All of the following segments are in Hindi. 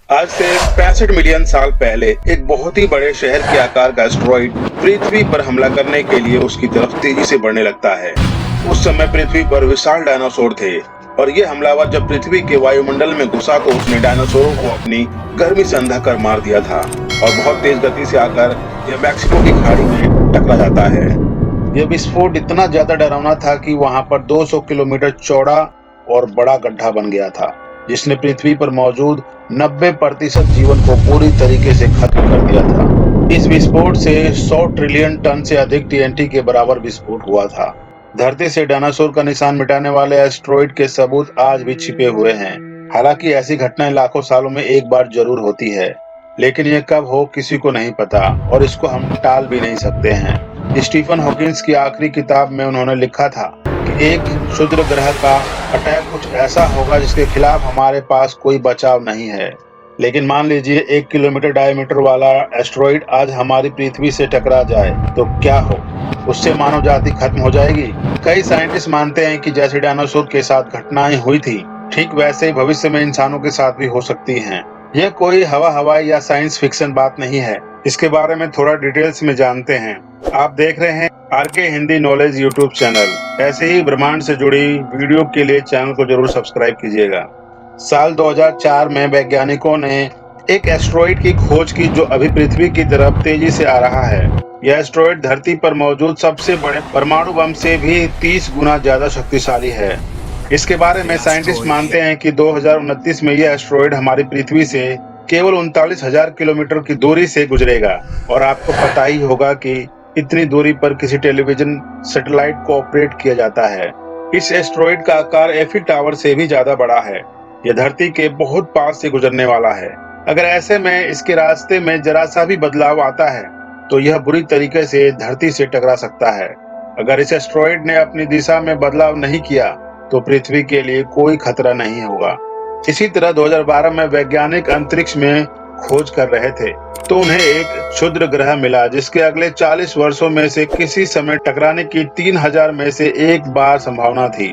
आज से 65 मिलियन साल पहले एक बहुत ही बड़े शहर के आकार का एस्टेरॉइड पृथ्वी पर हमला करने के लिए उसकी तरफ तेजी से बढ़ने लगता है। उस समय पृथ्वी पर विशाल डायनासोर थे और ये हमलावर जब पृथ्वी के वायुमंडल में घुसा तो उसने डायनासोरों को अपनी गर्मी से अंधा कर मार दिया था और बहुत तेज गति से आकर यह मैक्सिको की खाड़ी में टकरा जाता है। यह विस्फोट इतना ज्यादा डरावना था कि वहां पर 200 किलोमीटर चौड़ा और बड़ा गड्ढा बन गया था, जिसने पृथ्वी पर मौजूद 90% जीवन को पूरी तरीके से खत्म कर दिया था। इस विस्फोट से 100 ट्रिलियन टन से अधिक टीएनटी के बराबर विस्फोट हुआ था। धरती से डायनासोर का निशान मिटाने वाले एस्टेरॉइड के सबूत आज भी छिपे हुए हैं। हालांकि ऐसी घटनाएं लाखों सालों में एक बार जरूर होती है, लेकिन यह कब हो किसी को नहीं पता और इसको हम टाल भी नहीं सकते हैं। स्टीफन हॉकिंस की आखिरी किताब में उन्होंने लिखा था कि एक क्षुद्र ग्रह का अटैक कुछ ऐसा होगा जिसके खिलाफ हमारे पास कोई बचाव नहीं है। लेकिन मान लीजिए 1 किलोमीटर डायमीटर वाला एस्टेरॉइड आज हमारी पृथ्वी से टकरा जाए तो क्या हो? उससे मानव जाति खत्म हो जाएगी। कई साइंटिस्ट मानते हैं कि जैसे डायनासोर के साथ घटनाएं हुई थी, ठीक वैसे ही भविष्य में इंसानों के साथ भी हो सकती हैं। यह कोई हवा हवाई या साइंस फिक्शन बात नहीं है। इसके बारे में थोड़ा डिटेल्स में जानते हैं। आप देख रहे हैं RK Hindi knowledge YouTube channel. ऐसे ही ब्रह्मांड से जुड़ी वीडियो के लिए चैनल को जरूर सब्सक्राइब कीजिएगा। साल 2004 में वैज्ञानिकों ने एक एस्टेरॉइड की खोज की जो अभी पृथ्वी की तरफ तेजी से आ रहा है। यह एस्टेरॉइड धरती पर मौजूद सबसे बड़े परमाणु बम से भी 30 गुना ज्यादा शक्तिशाली है। इसके बारे में साइंटिस्ट मानते हैं कि 2029 में यह एस्टेरॉइड हमारी पृथ्वी से केवल 39,000 किलोमीटर की दूरी से गुजरेगा। और आपको पता ही होगा कि इतनी दूरी पर किसी टेलीविजन सैटेलाइट को ऑपरेट किया जाता है। इस एस्टेरॉइड का आकार एफिल टावर से भी ज्यादा बड़ा है। यह धरती के बहुत पास से गुजरने वाला है। अगर ऐसे में इसके रास्ते में जरा सा भी बदलाव आता है तो यह बुरी तरीके से धरती से टकरा सकता है। अगर इस एस्टेरॉइड ने अपनी दिशा में बदलाव नहीं किया तो पृथ्वी के लिए कोई खतरा नहीं होगा। इसी तरह 2012 में वैज्ञानिक अंतरिक्ष में खोज कर रहे थे तो उन्हें एक क्षुद्र ग्रह मिला जिसके अगले 40 वर्षों में से किसी समय टकराने की 3000 में से एक बार संभावना थी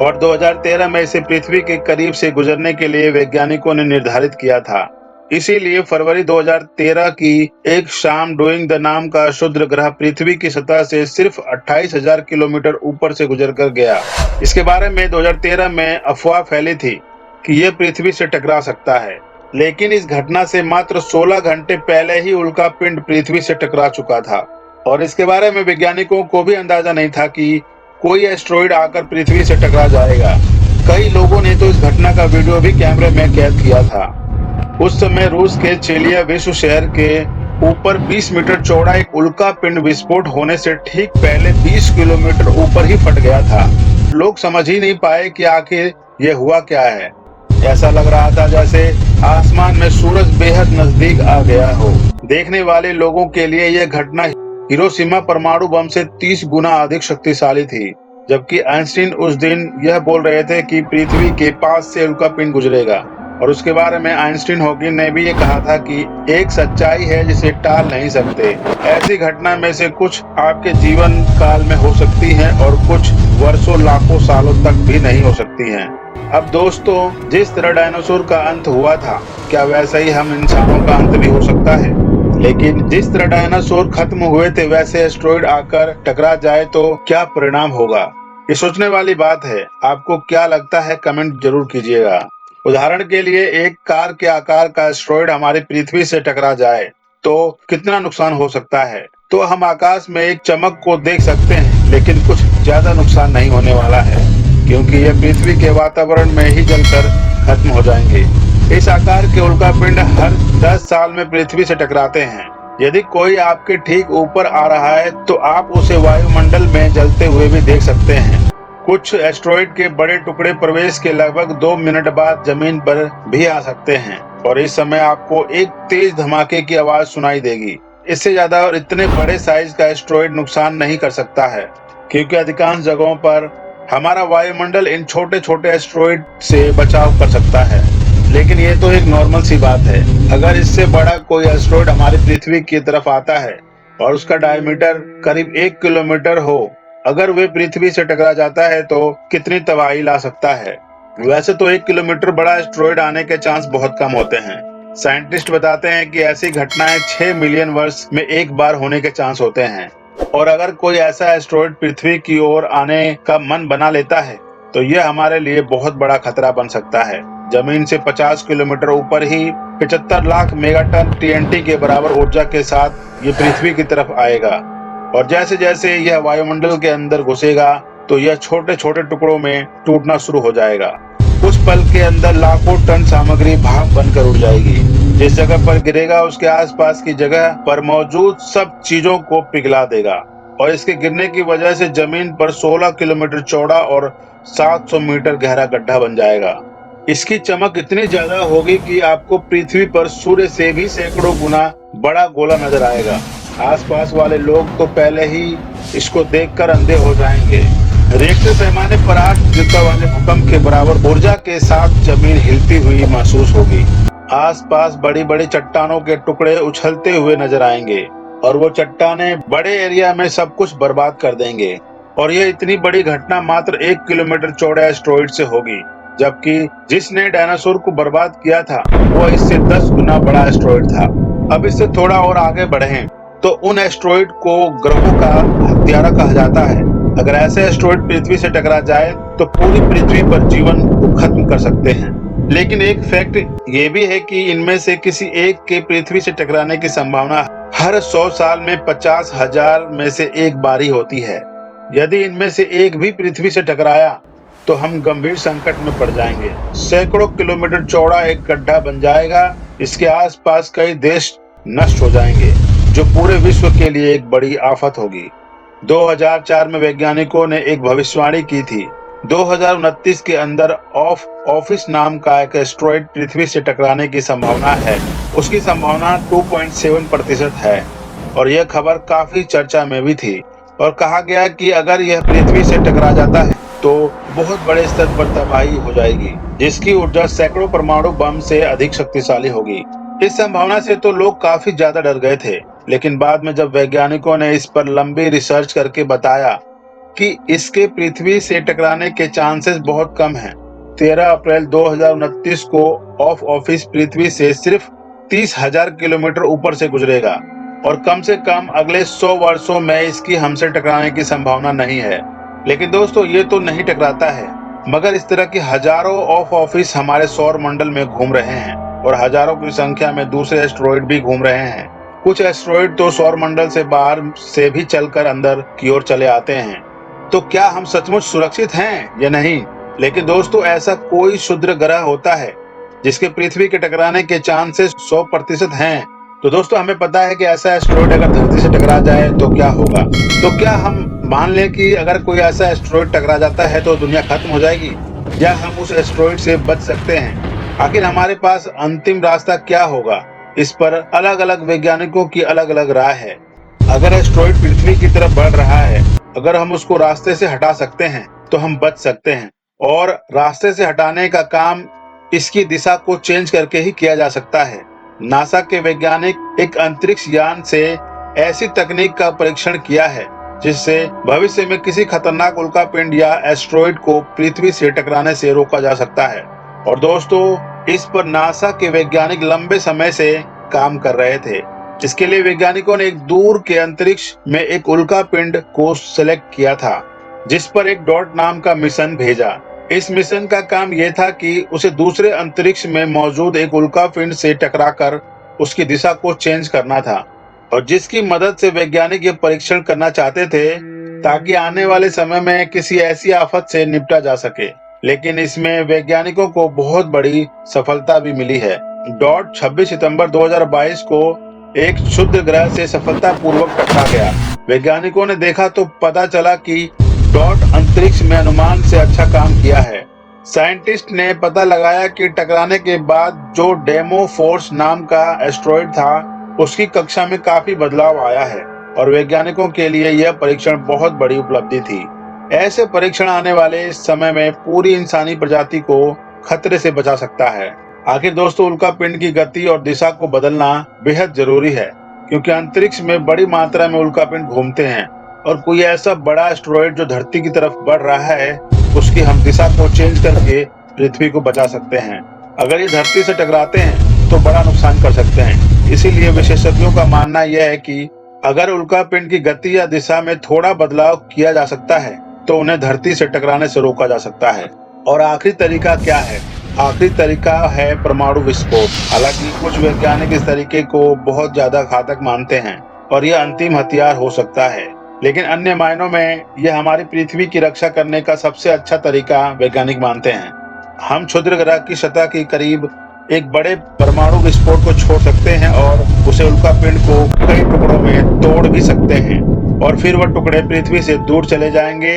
और 2013 में इसे पृथ्वी के करीब से गुजरने के लिए वैज्ञानिकों ने निर्धारित किया था। इसीलिए फरवरी 2013 की एक शाम डूइंग द नाम का क्षुद्र ग्रह पृथ्वी की सतह से सिर्फ 28,000 किलोमीटर ऊपर से गुजर कर गया। इसके बारे में 2013 में अफवाह फैली थी कि यह पृथ्वी से टकरा सकता है, लेकिन इस घटना से मात्र 16 घंटे पहले ही उल्का पिंड पृथ्वी से टकरा चुका था और इसके बारे में वैज्ञानिकों को भी अंदाजा नहीं था कि कोई एस्टेरॉइड आकर पृथ्वी से टकरा जाएगा। कई लोगों ने तो इस घटना का वीडियो भी कैमरे में कैद किया था। उस समय रूस के चेलिया विश्व शहर के ऊपर 20 मीटर चौड़ा एक उल्का पिंड विस्फोट होने से ठीक पहले 20 किलोमीटर ऊपर ही फट गया था। लोग समझ ही नहीं पाए कि आखिर ये हुआ क्या है। ऐसा लग रहा था जैसे आसमान में सूरज बेहद नजदीक आ गया हो। देखने वाले लोगों के लिए यह घटना हिरोशिमा परमाणु बम से 30 गुना अधिक शक्तिशाली थी, जबकि आइंस्टीन उस दिन यह बोल रहे थे कि पृथ्वी के पास से उल्का पिंड गुजरेगा। और उसके बारे में आइंस्टीन हॉकिंस ने भी ये कहा था कि एक सच्चाई है जिसे टाल नहीं सकते। ऐसी घटना में से कुछ आपके जीवन काल में हो सकती हैं और कुछ वर्षों लाखों सालों तक भी नहीं हो सकती हैं। अब दोस्तों, जिस तरह डायनासोर का अंत हुआ था, क्या वैसा ही हम इंसानों का अंत भी हो सकता है? लेकिन जिस तरह डायनासोर खत्म हुए थे वैसे एस्टेरॉइड आकर टकरा जाए तो क्या परिणाम होगा? ये सोचने वाली बात है। आपको क्या लगता है कमेंट जरूर कीजिएगा। उदाहरण के लिए एक कार के आकार का एस्टेरॉइड हमारी पृथ्वी से टकरा जाए तो कितना नुकसान हो सकता है? तो हम आकाश में एक चमक को देख सकते हैं, लेकिन कुछ ज्यादा नुकसान नहीं होने वाला है क्योंकि यह पृथ्वी के वातावरण में ही जलकर खत्म हो जाएंगे। इस आकार के उल्कापिंड हर 10 साल में पृथ्वी से टकराते हैं। यदि कोई आपके ठीक ऊपर आ रहा है तो आप उसे वायुमंडल में जलते हुए भी देख सकते हैं। कुछ एस्टेरॉइड के बड़े टुकड़े प्रवेश के लगभग 2 मिनट बाद जमीन पर भी आ सकते हैं और इस समय आपको एक तेज धमाके की आवाज सुनाई देगी। इससे ज्यादा और इतने बड़े साइज का एस्टेरॉइड नुकसान नहीं कर सकता है क्योंकि अधिकांश जगहों पर हमारा वायुमंडल इन छोटे छोटे एस्टेरॉइड से बचाव कर सकता है। लेकिन ये तो एक नॉर्मल सी बात है। अगर इससे बड़ा कोई एस्टेरॉइड हमारी पृथ्वी की तरफ आता है और उसका डायमीटर करीब 1 किलोमीटर हो, अगर वे पृथ्वी से टकरा जाता है तो कितनी तबाही ला सकता है। वैसे तो 1 किलोमीटर बड़ा एस्टेरॉइड आने के चांस बहुत कम होते हैं। साइंटिस्ट बताते हैं कि ऐसी घटनाएं 6 मिलियन वर्ष में एक बार होने के चांस होते हैं और अगर कोई ऐसा एस्टेरॉयड पृथ्वी की ओर आने का मन बना लेता है तो यह हमारे लिए बहुत बड़ा खतरा बन सकता है। जमीन से 50 किलोमीटर ऊपर ही 75 लाख मेगाटन टीएनटी के बराबर ऊर्जा के साथ ये पृथ्वी की तरफ आएगा और जैसे जैसे यह वायुमंडल के अंदर घुसेगा तो यह छोटे छोटे टुकड़ों में टूटना शुरू हो जाएगा। कुछ पल के अंदर लाखों टन सामग्री भाप बनकर उड़ जाएगी। जिस जगह पर गिरेगा उसके आसपास की जगह पर मौजूद सब चीजों को पिघला देगा और इसके गिरने की वजह से जमीन पर 16 किलोमीटर चौड़ा और 700 मीटर गहरा गड्ढा बन जाएगा। इसकी चमक इतनी ज्यादा होगी कि आपको पृथ्वी पर सूर्य से भी सैकड़ों गुना बड़ा गोला नजर आएगा। आसपास वाले लोग तो पहले ही इसको देखकर अंधे हो जाएंगे। रिक्टर पैमाने पर 8 रिक्टर वाले भूकंप के बराबर ऊर्जा के साथ जमीन हिलती हुई महसूस होगी। आसपास बड़ी बड़ी चट्टानों के टुकड़े उछलते हुए नजर आएंगे और वो चट्टानें बड़े एरिया में सब कुछ बर्बाद कर देंगे और यह इतनी बड़ी घटना मात्र 1 किलोमीटर चौड़े एस्टेरॉयड से होगी, जबकि जिसने डायनासोर को बर्बाद किया था वो इससे 10 गुना बड़ा एस्टेरॉयड था। अब इससे थोड़ा और आगे बढ़ें तो उन एस्टेरॉयड को ग्रहों का हत्यारा कहा जाता है। अगर ऐसे एस्टेरॉयड पृथ्वी से टकरा जाए तो पूरी पृथ्वी पर जीवन को खत्म कर सकते हैं। लेकिन एक फैक्ट ये भी है कि इनमें से किसी एक के पृथ्वी से टकराने की संभावना हर 100 साल में 50,000 में से एक बार ही होती है। यदि इनमें से एक भी पृथ्वी से टकराया तो हम गंभीर संकट में पड़ जाएंगे। सैकड़ों किलोमीटर चौड़ा एक गड्ढा बन जाएगा। इसके आसपास कई देश नष्ट हो जाएंगे, जो पूरे विश्व के लिए एक बड़ी आफत होगी। 2004 में वैज्ञानिकों ने एक भविष्यवाणी की थी। 2029 के अंदर ऑफिस नाम का एक एस्टेरॉयड पृथ्वी से टकराने की संभावना है। उसकी संभावना 2.7% है और यह खबर काफी चर्चा में भी थी और कहा गया कि अगर यह पृथ्वी से टकरा जाता है तो बहुत बड़े स्तर पर तबाही हो जाएगी, जिसकी ऊर्जा सैकड़ों परमाणु बम से अधिक शक्तिशाली होगी। इस संभावना से तो लोग काफी ज्यादा डर गए थे, लेकिन बाद में जब वैज्ञानिकों ने इस पर लंबी रिसर्च करके बताया कि इसके पृथ्वी से टकराने के चांसेस बहुत कम हैं। 13 अप्रैल 2029 को ऑफिस पृथ्वी से सिर्फ 30,000 किलोमीटर ऊपर से गुजरेगा और कम से कम अगले 100 वर्षों में इसकी हमसे टकराने की संभावना नहीं है। लेकिन दोस्तों, ये तो नहीं टकराता है, मगर इस तरह की हजारों ऑफिस हमारे सौर मंडल में घूम रहे हैं और हजारों की संख्या में दूसरे एस्टेरॉयड भी घूम रहे हैं। कुछ एस्टेरॉयड तो सौर मंडल से बाहर से भी चलकर अंदर की ओर चले आते हैं। तो क्या हम सचमुच सुरक्षित हैं या नहीं? लेकिन दोस्तों, ऐसा कोई क्षुद्र ग्रह होता है जिसके पृथ्वी के टकराने के चांसेस 100% हैं? तो दोस्तों, हमें पता है कि ऐसा एस्टेरॉयड अगर धरती से टकरा जाए तो क्या होगा। तो क्या हम मान लें कि अगर कोई ऐसा एस्टेरॉयड टकरा जाता है तो दुनिया खत्म हो जाएगी, या हम उस एस्टेरॉयड से बच सकते हैं? आखिर हमारे पास अंतिम रास्ता क्या होगा? इस पर अलग अलग वैज्ञानिकों की अलग अलग राय है। अगर एस्टेरॉयड पृथ्वी की तरफ बढ़ रहा है, अगर हम उसको रास्ते से हटा सकते हैं तो हम बच सकते हैं, और रास्ते से हटाने का काम इसकी दिशा को चेंज करके ही किया जा सकता है। नासा के वैज्ञानिक एक अंतरिक्ष यान से ऐसी तकनीक का परीक्षण किया है जिससे भविष्य में किसी खतरनाक उल्कापिंड या एस्टेरॉयड को पृथ्वी से टकराने से रोका जा सकता है। और दोस्तों, इस पर नासा के वैज्ञानिक लंबे समय से काम कर रहे थे। इसके लिए वैज्ञानिकों ने एक दूर के अंतरिक्ष में एक उल्कापिंड को सिलेक्ट किया था, जिस पर एक डॉट नाम का मिशन भेजा। इस मिशन का काम यह था कि उसे दूसरे अंतरिक्ष में मौजूद एक उल्कापिंड से टकराकर उसकी दिशा को चेंज करना था, और जिसकी मदद से वैज्ञानिक ये परीक्षण करना चाहते थे ताकि आने वाले समय में किसी ऐसी आफत से निपटा जा सके। लेकिन इसमें वैज्ञानिकों को बहुत बड़ी सफलता भी मिली है। डॉट 26 सितंबर 2022 को एक क्षुद्र ग्रह से सफलतापूर्वक टकरा गया। वैज्ञानिकों ने देखा तो पता चला कि डॉट अंतरिक्ष में अनुमान से अच्छा काम किया है। साइंटिस्ट ने पता लगाया कि टकराने के बाद जो डेमोफोर्स नाम का एस्टेरॉयड था उसकी कक्षा में काफी बदलाव आया है, और वैज्ञानिकों के लिए यह परीक्षण बहुत बड़ी उपलब्धि थी। ऐसे परीक्षण आने वाले समय में पूरी इंसानी प्रजाति को खतरे से बचा सकता है। आखिर दोस्तों, उल्कापिंड की गति और दिशा को बदलना बेहद जरूरी है, क्योंकि अंतरिक्ष में बड़ी मात्रा में उल्कापिंड घूमते हैं और कोई ऐसा बड़ा एस्टेरॉयड जो धरती की तरफ बढ़ रहा है उसकी हम दिशा को चेंज करके पृथ्वी को बचा सकते हैं। अगर ये धरती से टकराते हैं तो बड़ा नुकसान इसीलिए विशेषज्ञों का मानना यह है कि अगर उल्कापिंड की गति या दिशा में थोड़ा बदलाव किया जा सकता है तो उन्हें धरती से टकराने से रोका जा सकता है। और आखिरी तरीका क्या है? आखिरी तरीका है परमाणु विस्फोट। हालांकि कुछ वैज्ञानिक इस तरीके को बहुत ज्यादा घातक मानते हैं और यह अंतिम हथियार हो सकता है, लेकिन अन्य मायनों में यह हमारी पृथ्वी की रक्षा करने का सबसे अच्छा तरीका वैज्ञानिक मानते हैं। हम क्षुद्र ग्रह की सतह के करीब एक बड़े परमाणु विस्फोट को छोड़ सकते हैं और उसे उल्कापिंड को कई टुकड़ों में तोड़ भी सकते हैं और फिर वह टुकड़े पृथ्वी से दूर चले जाएंगे।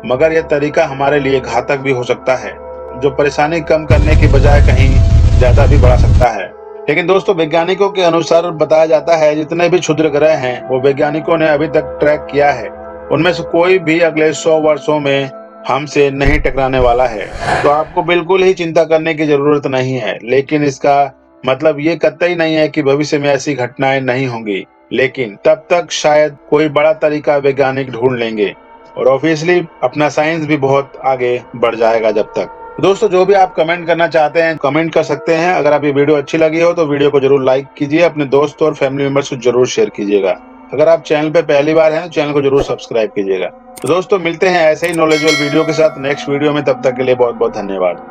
मगर यह तरीका हमारे लिए घातक भी हो सकता है, जो परेशानी कम करने की बजाय कहीं ज्यादा भी बढ़ा सकता है। लेकिन दोस्तों, वैज्ञानिकों के अनुसार बताया जाता है जितने भी क्षुद्र ग्रह हैं वो वैज्ञानिकों ने अभी तक ट्रैक किया है, उनमें से कोई भी अगले 100 वर्षों में हमसे नहीं टकराने वाला है। तो आपको बिल्कुल ही चिंता करने की जरूरत नहीं है, लेकिन इसका मतलब ये कतई नहीं है कि भविष्य में ऐसी घटनाएं नहीं होंगी। लेकिन तब तक शायद कोई बड़ा तरीका वैज्ञानिक ढूंढ लेंगे और ऑब्वियसली अपना साइंस भी बहुत आगे बढ़ जाएगा जब तक। दोस्तों, जो भी आप कमेंट करना चाहते हैं कमेंट कर सकते हैं। अगर आप ये वीडियो अच्छी लगी हो तो वीडियो को जरूर लाइक कीजिए, अपने दोस्तों और फैमिली मेंबर्स को जरूर शेयर कीजिएगा। अगर आप चैनल पे पहली बार हैं तो चैनल को जरूर सब्सक्राइब कीजिएगा। तो दोस्तों, मिलते हैं ऐसे ही नॉलेजेबल वीडियो के साथ नेक्स्ट वीडियो में। तब तक के लिए बहुत बहुत धन्यवाद।